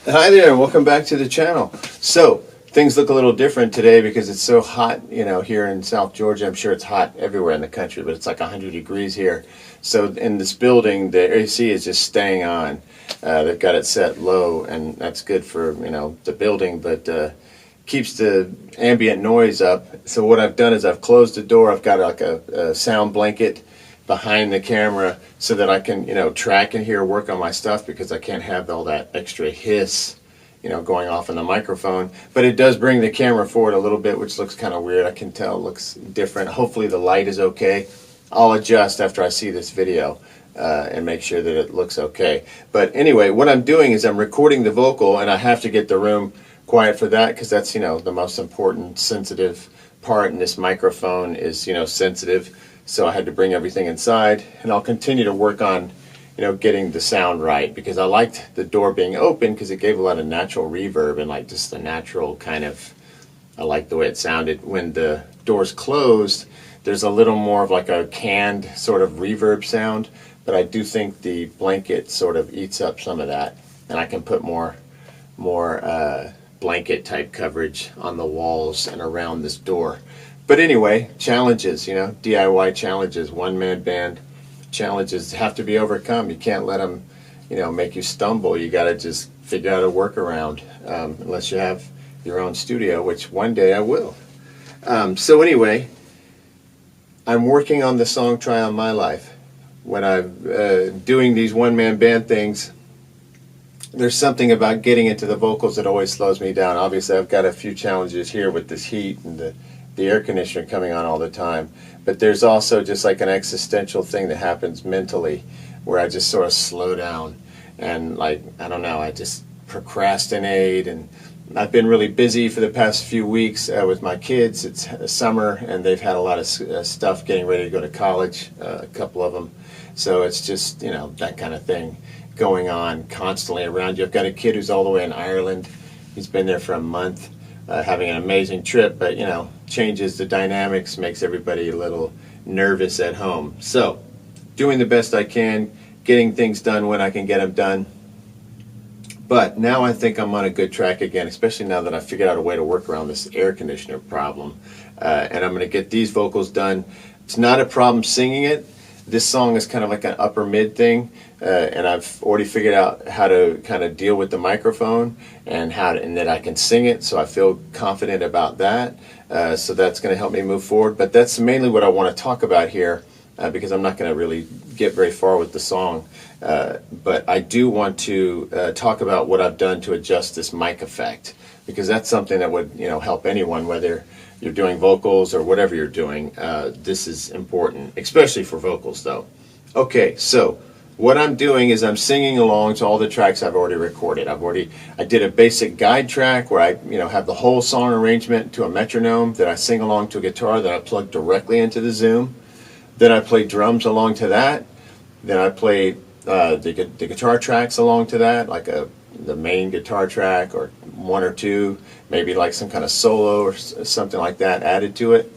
Hi there, and welcome back to the channel. So, things look a little different today because it's so hot, here in South Georgia. I'm sure it's hot everywhere in the country, but it's like 100 degrees here. So in this building, the AC is just staying on. They've got it set low, and that's good for, the building, but keeps the ambient noise up. So what I've done is I've closed the door. I've got like a sound blanket behind the camera so that I can, track in here, work on my stuff, because I can't have all that extra hiss, going off in the microphone. But it does bring the camera forward a little bit, which looks kind of weird. I can tell it looks different. Hopefully the light is okay. I'll adjust after I see this video and make sure that it looks okay. But anyway, what I'm doing is I'm recording the vocal, and I have to get the room quiet for that, because that's, the most important sensitive part, and this microphone is, sensitive. So I had to bring everything inside, and I'll continue to work on, getting the sound right, because I liked the door being open because it gave a lot of natural reverb and like just the natural kind of, I like the way it sounded. When the door's closed, there's a little more of like a canned sort of reverb sound, but I do think the blanket sort of eats up some of that, and I can put more blanket type coverage on the walls and around this door. But anyway, challenges, DIY challenges, one-man band challenges have to be overcome. You can't let them, make you stumble. You got to just figure out a workaround, unless you have your own studio, which one day I will. So anyway, I'm working on the song Try On My Life. When I'm doing these one-man band things, there's something about getting into the vocals that always slows me down. Obviously, I've got a few challenges here with this heat and the air conditioner coming on all the time, but there's also just like an existential thing that happens mentally where I just sort of slow down and, like, I don't know, I just procrastinate. And I've been really busy for the past few weeks with my kids. It's summer and they've had a lot of stuff getting ready to go to college, a couple of them, so it's just, that kind of thing going on constantly around you. I've got a kid who's all the way in Ireland. He's been there for a month. Having an amazing trip, but changes the dynamics, makes everybody a little nervous at home. So doing the best I can, getting things done when I can get them done. But now I think I'm on a good track again, especially now that I figured out a way to work around this air conditioner problem. And I'm going to get these vocals done. It's not a problem singing it. This song is kind of like an upper mid thing, and I've already figured out how to kind of deal with the microphone and and that I can sing it, so I feel confident about that. So that's going to help me move forward. But that's mainly what I want to talk about here, because I'm not going to really get very far with the song. But I do want to talk about what I've done to adjust this mic effect, because that's something that would help anyone, whether you're doing vocals or whatever you're doing. This is important, especially for vocals though. Okay, so what I'm doing is I'm singing along to all the tracks I've already recorded. I did a basic guide track where I have the whole song arrangement to a metronome that I sing along to a guitar that I plug directly into the Zoom. Then I play drums along to that. Then I play the guitar tracks along to that, like the main guitar track or one or two, maybe like some kind of solo or something like that added to it.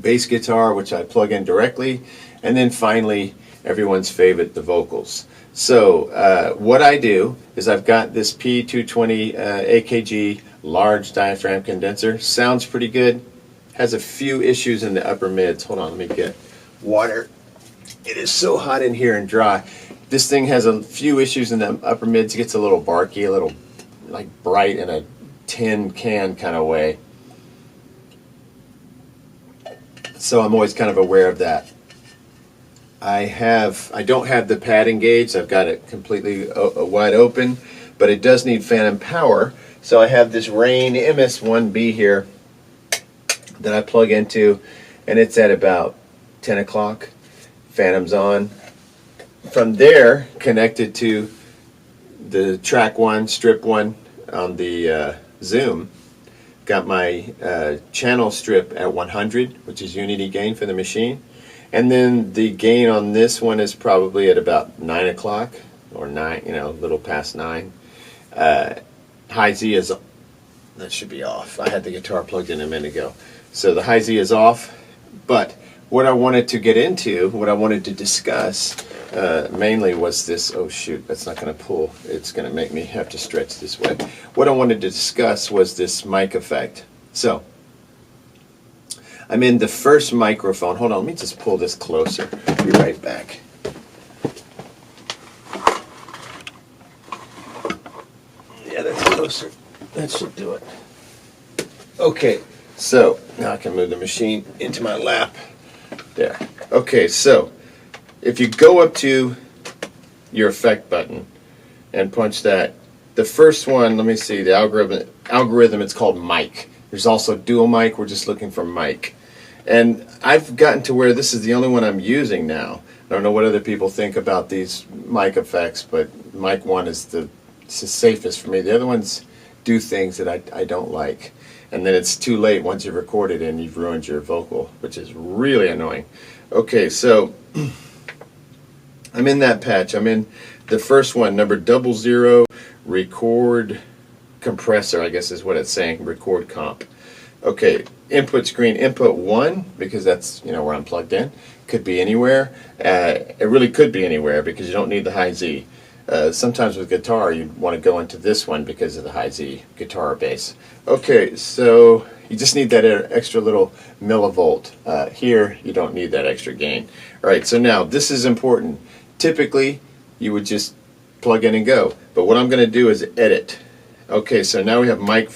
Bass guitar, which I plug in directly, and then finally everyone's favorite, the vocals. So what I do is I've got this P220 AKG large diaphragm condenser. Sounds pretty good. Has a few issues in the upper mids. Hold on, let me get water. It is so hot in here and dry. This thing has a few issues in the upper mids. It gets a little barky, a little like bright in a tin can kind of way. So I'm always kind of aware of that. I don't have the pad engaged. I've got it completely wide open, but it does need phantom power. So I have this Rane MS1B here that I plug into, and it's at about 10 o'clock. Phantom's on. From there, connected to the track one, strip one on the Zoom, got my channel strip at 100, which is unity gain for the machine. And then the gain on this one is probably at about 9 o'clock, or 9, a little past 9. High Z is, that should be off. I had the guitar plugged in a minute ago. So the high Z is off, but what I wanted to get into, what I wanted to discuss, mainly was this, oh shoot, that's not going to pull. It's going to make me have to stretch this way. What I wanted to discuss was this mic effect. So, I'm in the first microphone. Hold on, let me just pull this closer. I'll be right back. Yeah, that's closer. That should do it. Okay, so now I can move the machine into my lap. There. Okay, so if you go up to your effect button and punch that, the first one, let me see, the algorithm, it's called mic. There's also dual mic. We're just looking for mic. And I've gotten to where this is the only one I'm using now. I don't know what other people think about these mic effects, but mic 1 is the safest for me. The other ones do things that I don't like. And then it's too late once you've recorded and you've ruined your vocal, which is really annoying. Okay, so I'm in that patch. I'm in the first one, number 00, record compressor, I guess is what it's saying, record comp. Okay, input screen, input 1, because that's, you know, where I'm plugged in. Could be anywhere. It really could be anywhere because you don't need the high Z. Sometimes with guitar you want to go into this one because of the high Z, guitar or bass. Okay, so you just need that extra little millivolt. Here you don't need that extra gain. Alright, so now this is important. Typically you would just plug in and go, but what I'm going to do is edit. Okay, so now we have mic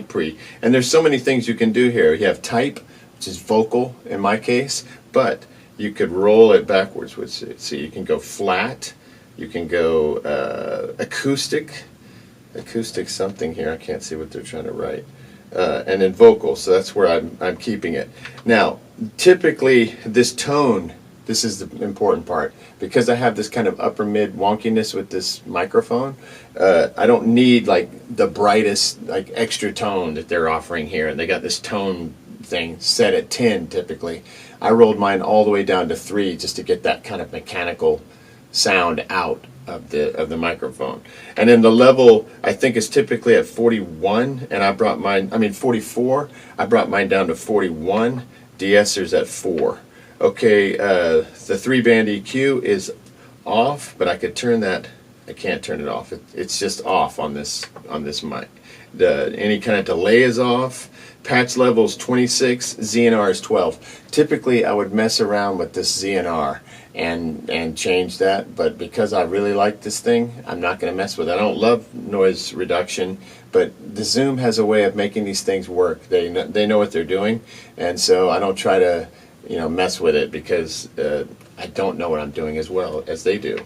pre, and there's so many things you can do here. You have type, which is vocal in my case, but you could roll it backwards, which, see, you can go flat, you can go acoustic something here, I can't see what they're trying to write, and then vocal, so that's where I'm keeping it. Now, typically this tone, this is the important part, because I have this kind of upper mid wonkiness with this microphone, I don't need like the brightest like extra tone that they're offering here, and they got this tone thing set at 10 typically. I rolled mine all the way down to 3 just to get that kind of mechanical sound out of the microphone. And then the level I think is typically at 41, and I brought mine, 44, I brought mine down to 41. De-esser's at 4. Okay, the 3-band EQ is off, but I could turn that. I can't turn it off. It's just off on this mic. Any kind of delay is off. Patch level is 26. ZNR is 12. Typically, I would mess around with this ZNR and change that, but because I really like this thing, I'm not going to mess with it. I don't love noise reduction, but the Zoom has a way of making these things work. They know what they're doing, and so I don't try to mess with it because I don't know what I'm doing as well as they do.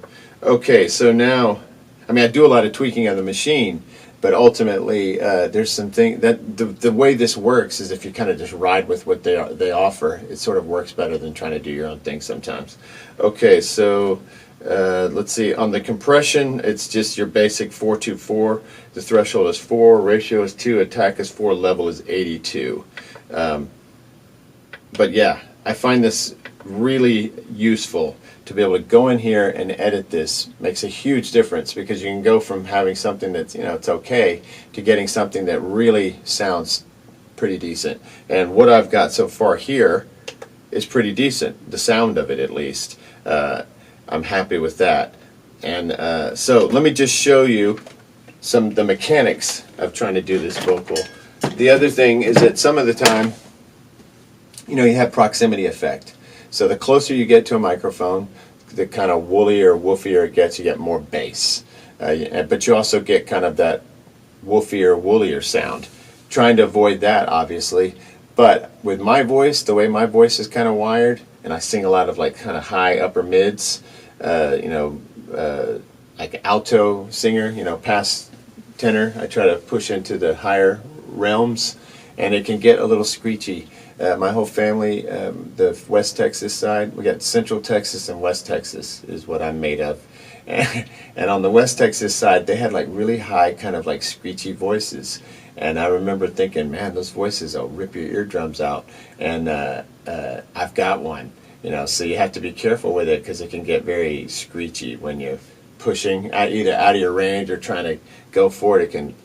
Okay, so now, I do a lot of tweaking on the machine, but ultimately there's something that the way this works is if you kind of just ride with what they offer, it sort of works better than trying to do your own thing sometimes. Okay, so let's see, on the compression, it's just your basic 424. The threshold is 4, ratio is 2, attack is 4, level is 82. But yeah, I find this really useful to be able to go in here and edit this. Makes a huge difference because you can go from having something that's, it's okay, to getting something that really sounds pretty decent. And what I've got so far here is pretty decent, the sound of it at least. I'm happy with that. And so let me just show you some of the mechanics of trying to do this vocal. The other thing is that some of the time, you have proximity effect. So the closer you get to a microphone, the kind of woolier or woofier it gets, you get more bass. But you also get kind of that woofier, woolier sound. Trying to avoid that, obviously. But with my voice, the way my voice is kind of wired, and I sing a lot of like kind of high upper mids, like alto singer, past tenor. I try to push into the higher realms, and it can get a little screechy. My whole family, the West Texas side, we got Central Texas and West Texas is what I'm made of. And on the West Texas side, they had like really high kind of like screechy voices. And I remember thinking, man, those voices will rip your eardrums out. And I've got one, so you have to be careful with it because it can get very screechy when you're pushing either out of your range or trying to go for it. It can,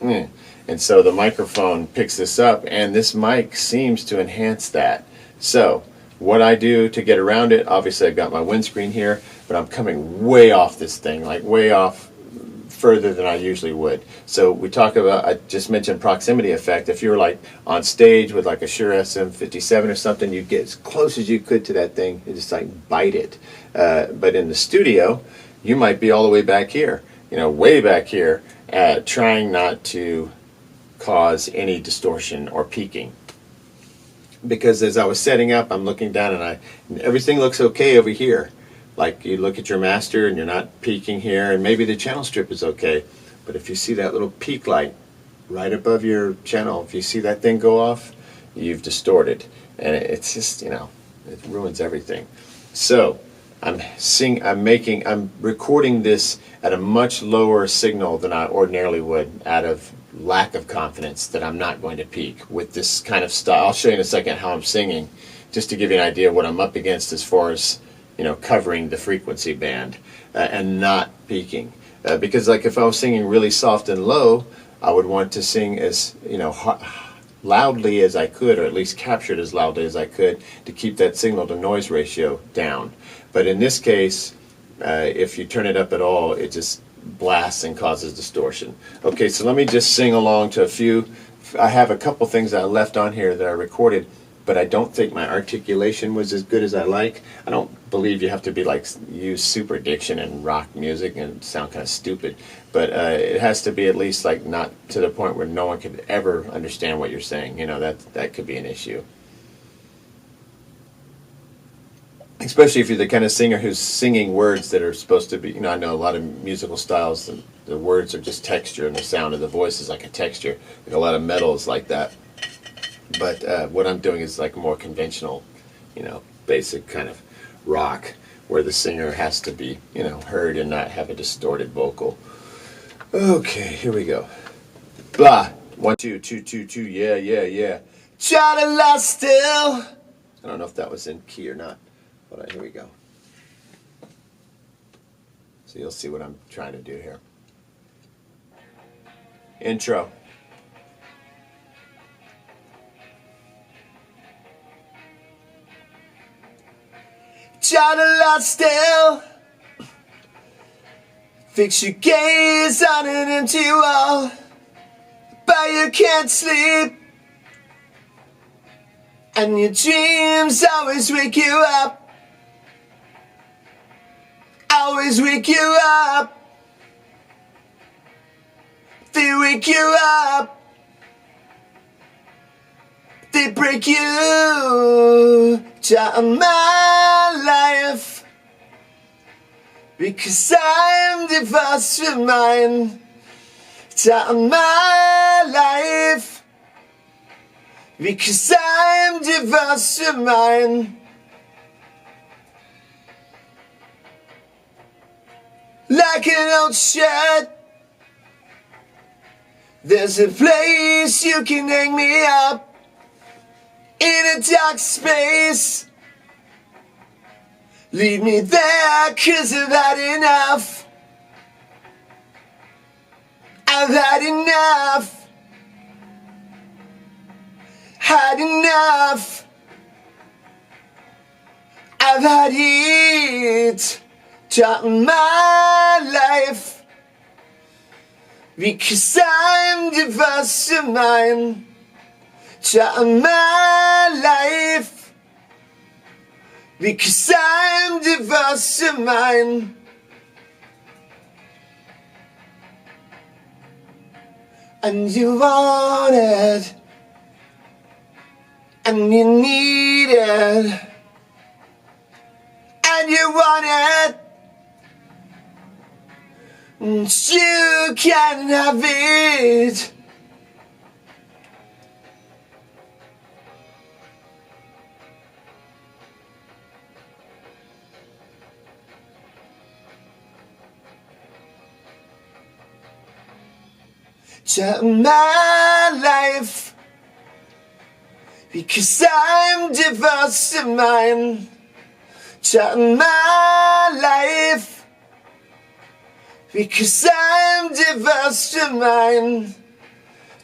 And so the microphone picks this up, and this mic seems to enhance that. So what I do to get around it, obviously I've got my windscreen here, but but I'm coming way off this thing, like way off further than I usually would. So we talk about, I just mentioned proximity effect. If you're like on stage with like a Shure SM57 or something, you get as close as you could to that thing and just like bite it. But in the studio, you might be all the way back here, way back here, trying not to cause any distortion or peaking. Because as I was setting up, I'm looking down and everything looks okay over here. Like you look at your master and you're not peaking here, and maybe the channel strip is okay. But if you see that little peak light right above your channel, if you see that thing go off, you've distorted. And it's just, it ruins everything. So I'm recording this at a much lower signal than I ordinarily would, out of lack of confidence that I'm not going to peak with this kind of style. I'll show you in a second how I'm singing, just to give you an idea of what I'm up against as far as covering the frequency band and not peaking. Because like if I was singing really soft and low, I would want to sing as loudly as I could, or at least captured as loudly as I could, to keep that signal to noise ratio down. But in this case, if you turn it up at all, it just blasts and causes distortion. Okay, so let me just sing along to a few. I have a couple things that I left on here that I recorded, but I don't think my articulation was as good as I like. I don't believe you have to be like use super diction in rock music and sound kind of stupid, but it has to be at least like not to the point where no one could ever understand what you're saying. That could be an issue. Especially if you're the kind of singer who's singing words that are supposed to be, I know a lot of musical styles, the words are just texture and the sound of the voice is like a texture. Like a lot of metal is like that. But what I'm doing is like more conventional, basic kind of rock, where the singer has to be, heard and not have a distorted vocal. Okay, here we go. Blah. 1, 2, 2, 2, 2, yeah, yeah, yeah. Try to lie still. I don't know if that was in key or not. But here we go. So you'll see what I'm trying to do here. Intro. Try to lie still. Fix your gaze on an empty wall, but you can't sleep, and your dreams always wake you up. Always wake you up. They wake you up. They break you down my life, because I'm divorced from mine. Down my life, because I'm divorced from mine. Like an old shirt, there's a place you can hang me up, in a dark space. Leave me there, 'cause I've had enough. I've had enough. Had enough. I've had it. Down my life, because I'm divorced from mine. Down my life, because I'm divorced from mine. And you want it, and you need it, and you want it. You can have it. To my life, because I'm divorced from mine. To my life, because I'm divorced from mine.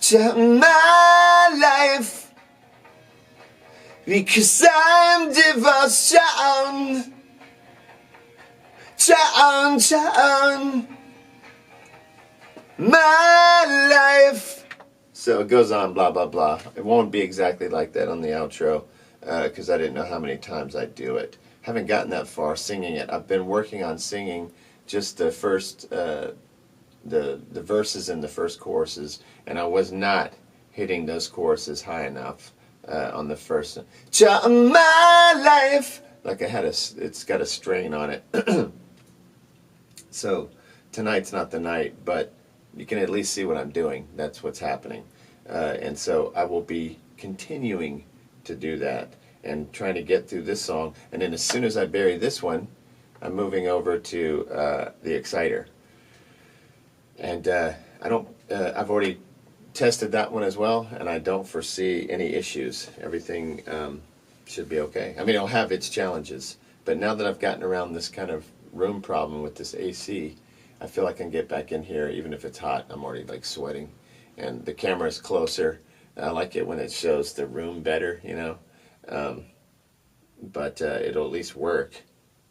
To my life, because I'm divorced down. Cha-on, my life. So it goes on, blah, blah, blah. It won't be exactly like that on the outro because I didn't know how many times I'd do it. Haven't gotten that far singing it. I've been working on singing just the first, the verses and the first choruses, and I was not hitting those choruses high enough on the first one. My life, like I had it's got a strain on it. So tonight's not the night, but you can at least see what I'm doing. That's what's happening, and so I will be continuing to do that and trying to get through this song, and then as soon as I bury this one, I'm moving over to the Exciter. And I've already tested that one as well, and I don't foresee any issues. Everything should be okay. I mean, it'll have its challenges, but now that I've gotten around this kind of room problem with this AC, I feel I can get back in here even if it's hot. I'm already like sweating, and the camera is closer. I like it when it shows the room better, you know, but it'll at least work,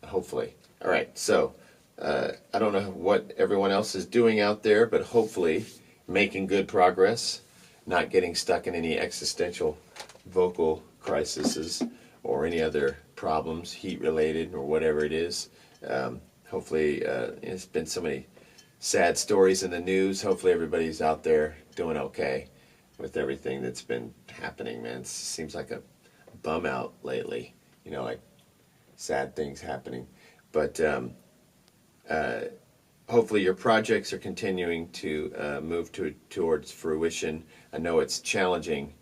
hopefully. All right, so I don't know what everyone else is doing out there, but hopefully making good progress, not getting stuck in any existential vocal crises or any other problems, heat-related or whatever it is. Hopefully, it's been so many sad stories in the news. Hopefully everybody's out there doing okay with everything that's been happening, man. It seems like a bum out lately, you know, like sad things happening. But hopefully your projects are continuing to move towards fruition. I know it's challenging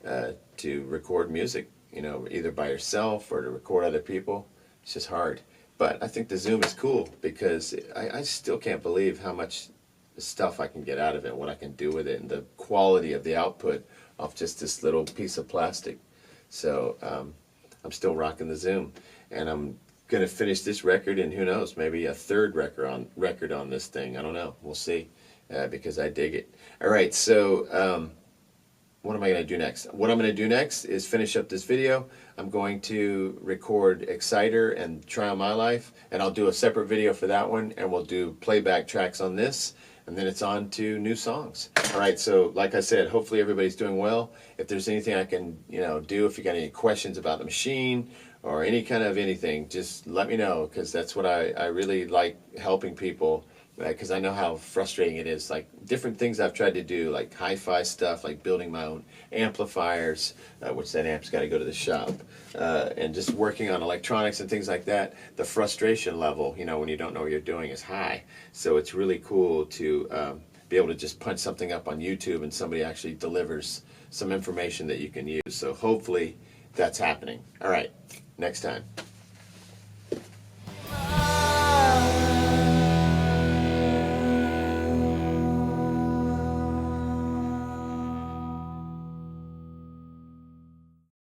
to record music, you know, either by yourself or to record other people. It's just hard. But I think the Zoom is cool because I still can't believe how much stuff I can get out of it, what I can do with it, and the quality of the output off just this little piece of plastic. So I'm still rocking the Zoom, and I'm going to finish this record, and who knows, maybe a third record on this thing. I don't know. We'll see because I dig it. All right, so what am I going to do next? What I'm going to do next is finish up this video. I'm going to record Exciter and Try On My Life, and I'll do a separate video for that one, and we'll do playback tracks on this, and then it's on to new songs. All right, so like I said, hopefully everybody's doing well. If there's anything I can, you know, do, if you got any questions about the machine or any kind of anything, just let me know, because that's what I really like, helping people, because I know how frustrating it is. Like different things I've tried to do, like hi-fi stuff, like building my own amplifiers, which that amp's got to go to the shop, and just working on electronics and things like that. The frustration level, you know, when you don't know what you're doing is high. So it's really cool to be able to just punch something up on YouTube and somebody actually delivers some information that you can use. So hopefully that's happening. All right, next time.